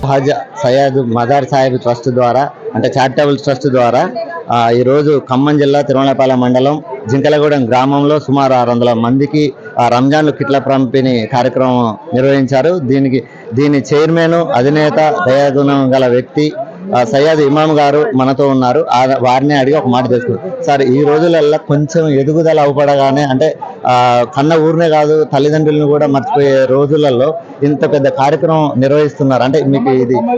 హజ్ Syed Madar Sahib trust ద్వారా అంటే charitable trust ద్వారా ఈరోజు ఖమ్మం జిల్లా తిరుమలపాలెం మండలం జింకలగూడెం గ్రామంలో సుమారు 600 మందికి రంజాన్ కిట్ల పంపిణీ కార్యక్రమం నిర్వహించారు. దీని చైర్మన్ అధినేత దయాగుణం గల వ్యక్తి సయ్యద్ ఇమాం గారు మనతో ఉన్నారు. వారిని అడిగి ఒక మాట తెలుసుకున్నారు. సార్, ఈ రోజులల్లో కొంచెం ఎదుగుదల అవపడగానే అంటే కన్న ఊరినే కాదు తల్లిదండ్రులను కూడా మర్చిపోయే రోజులలో ఇంత పెద్ద కార్యక్రమం నిర్వహిస్తున్నారు. అంటే మీకు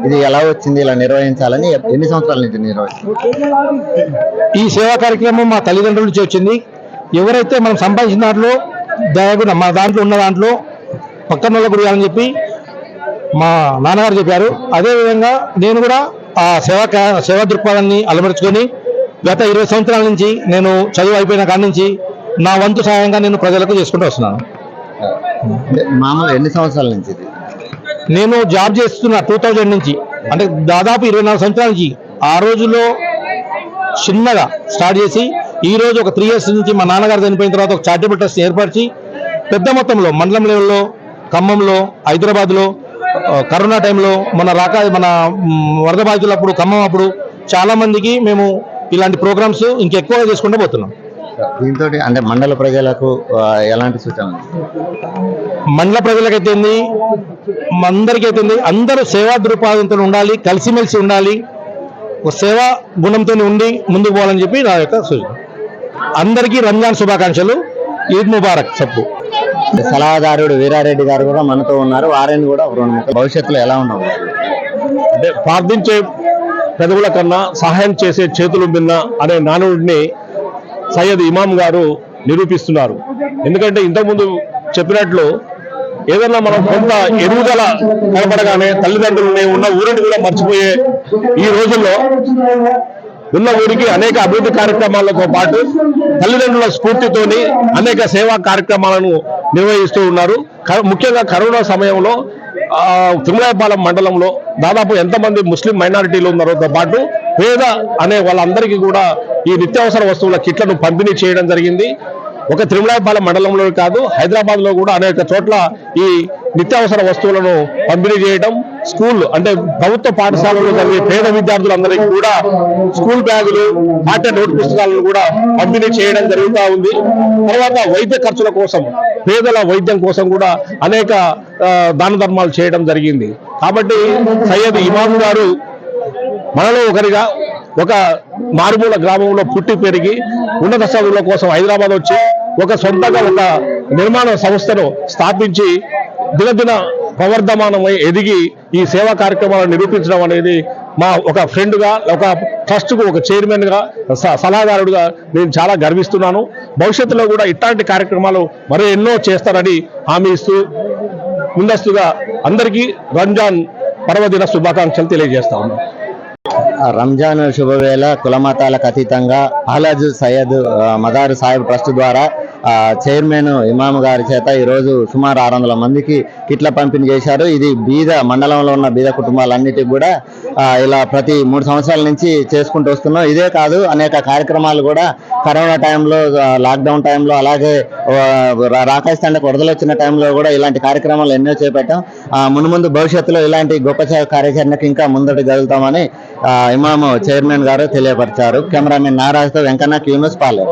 ఇది ఎలా వచ్చింది ఇలా నిర్వహించాలని? ఎన్ని సంవత్సరాల నుంచి నిర్వహిస్తున్నారు ఈ సేవా కార్యక్రమం? మా తల్లిదండ్రుల నుంచి వచ్చింది. ఎవరైతే మనం సంపాదించిన దాంట్లో దయాగుణం మా దాంట్లో ఉన్న దాంట్లో పక్కన వాళ్ళ గురియాలని చెప్పి మా నాన్నగారు చెప్పారు. అదేవిధంగా నేను కూడా ఆ సేవా దృక్పథాన్ని అలవరుచుకొని గత 20 సంవత్సరాల నుంచి నేను చదువు అయిపోయిన కాడి నుంచి నా వంతు సహాయంగా నేను ప్రజలకు చేసుకుంటూ వస్తున్నాను. మామూలు ఎన్ని సంవత్సరాల నుంచి? నేను జాబ్ చేస్తున్న 2000 నుంచి, అంటే దాదాపు 24 సంవత్సరాల నుంచి. ఆ రోజుల్లో చిన్నగా స్టార్ట్ చేసి ఈ రోజు ఒక 3 years నుంచి మా నాన్నగారు చనిపోయిన తర్వాత ఒక చారిటబుల్ ట్రస్ట్ ఏర్పరిచి పెద్ద మొత్తంలో మండలం లెవెల్లో, ఖమ్మంలో, హైదరాబాద్లో కరోనా టైంలో మన వరద బాధితులప్పుడు ఖమ్మం అప్పుడు చాలా మందికి మేము ఇలాంటి ప్రోగ్రామ్స్ ఇంకెక్కువగా చేసుకుంటూ పోతున్నాం. దీంతో అంటే మండల ప్రజలకు ఎలాంటి సూచనలు? మండల ప్రజలకైతే అందరికీ అయితే అందరూ సేవా దృక్పథంతో ఉండాలి, కలిసిమెలిసి ఉండాలి, ఒక సేవా గుణంతో ఉండి ముందుకు పోవాలని చెప్పి నా యొక్క సూచన. అందరికీ రంజాన్ శుభాకాంక్షలు. ఈద్ ముబారక్. చెప్పు. సలహాదారుడు వీరారెడ్డి గారు కూడా మనతో ఉన్నారు. వారిని కూడా భవిష్యత్తులో ఎలా ఉండవు అంటే ప్రార్థించే పెదవుల కన్నా సహాయం చేసే చేతులు భిన్న అనే నానుడిని సయ్యద్ ఇమాం గారు నిరూపిస్తున్నారు. ఎందుకంటే ఇంతకుముందు చెప్పినట్లు ఏదన్నా మనం కొంత ఎదుగుదల కనపడగానే తల్లిదండ్రులని ఉన్న ఊరిని కూడా మర్చిపోయే ఈ రోజుల్లో ఉన్న ఊరికి అనేక అభివృద్ధి కార్యక్రమాలతో పాటు తల్లిదండ్రుల స్ఫూర్తితోని అనేక సేవా కార్యక్రమాలను నిర్వహిస్తూ ఉన్నారు. ముఖ్యంగా కరోనా సమయంలో తిరుమలపాలెం మండలంలో దాదాపు ఎంతమంది ముస్లిం మైనారిటీలు ఉన్నారోతో పాటు పేద అనే వాళ్ళందరికీ కూడా ఈ నిత్యావసర వస్తువుల కిట్లను పంపిణీ చేయడం జరిగింది. ఒక తిరుమలపాలెం మండలంలో కాదు, హైదరాబాద్ లో కూడా అనేక చోట్ల ఈ నిత్యావసర వస్తువులను పంపిణీ చేయడం, స్కూల్ అంటే ప్రభుత్వ పాఠశాలలో చదివే పేద విద్యార్థులందరికీ కూడా స్కూల్ బ్యాగులు, పాఠ్య నోట్ పుస్తకాలను కూడా పంపిణీ చేయడం జరుగుతూ ఉంది. తర్వాత వైద్య ఖర్చుల కోసం, పేదల వైద్యం కోసం కూడా అనేక దాన ధర్మాలు చేయడం జరిగింది. కాబట్టి సయ్యద్ ఇమాం గారు మనలో ఒకరిగా ఒక మారుమూల గ్రామంలో పుట్టి పెరిగి ఉన్నత చదువుల కోసం హైదరాబాద్ వచ్చి ఒక సొంతంగా ఒక నిర్మాణ సంస్థను స్థాపించి దినదిన ప్రవర్ధమానమై ఎదిగి ఈ సేవా కార్యక్రమాలను నిరూపించడం అనేది మా ఒక ఫ్రెండ్గా, ఒక ట్రస్ట్కు ఒక చైర్మన్గా, సలహాదారుడుగా నేను చాలా గర్విస్తున్నాను. భవిష్యత్తులో కూడా ఇట్లాంటి కార్యక్రమాలు మరో ఎన్నో చేస్తారని హామీ ఇస్తూ ముందస్తుగా అందరికీ రంజాన్ పర్వదిన శుభాకాంక్షలు తెలియజేస్తా ఉన్నాను. రంజాన్ శుభవేళ కులమతాలకు అతీతంగా హజ్ సయ్యద్ మదార్ సాహిబ్ ట్రస్ట్ ద్వారా చైర్మన్ ఇమాం గారి చేత ఈరోజు సుమారు 600 మందికి కిట్ల పంపిణీ చేశారు. ఇది మండలంలో ఉన్న బీద కుటుంబాలన్నిటికీ కూడా ఇలా ప్రతి 3 సంవత్సరాల నుంచి చేసుకుంటూ వస్తున్నాం. ఇదే కాదు, అనేక కార్యక్రమాలు కూడా కరోనా టైంలో, లాక్డౌన్ టైంలో, అలాగే రాకాశ్ తండకు వరదలు వచ్చిన టైంలో కూడా ఇలాంటి కార్యక్రమాలు ఎన్నో చేపట్టాం. మున్ముందు భవిష్యత్తులో ఇలాంటి గొప్ప కార్యాచరణకు ఇంకా ముందటి జరుగుతామని ఇమాం చైర్మన్ గారు తెలియపరిచారు. కెమెరామెన్ నారాజ్తో వెంకన్న, క్యూన్యూస్ పాలెం.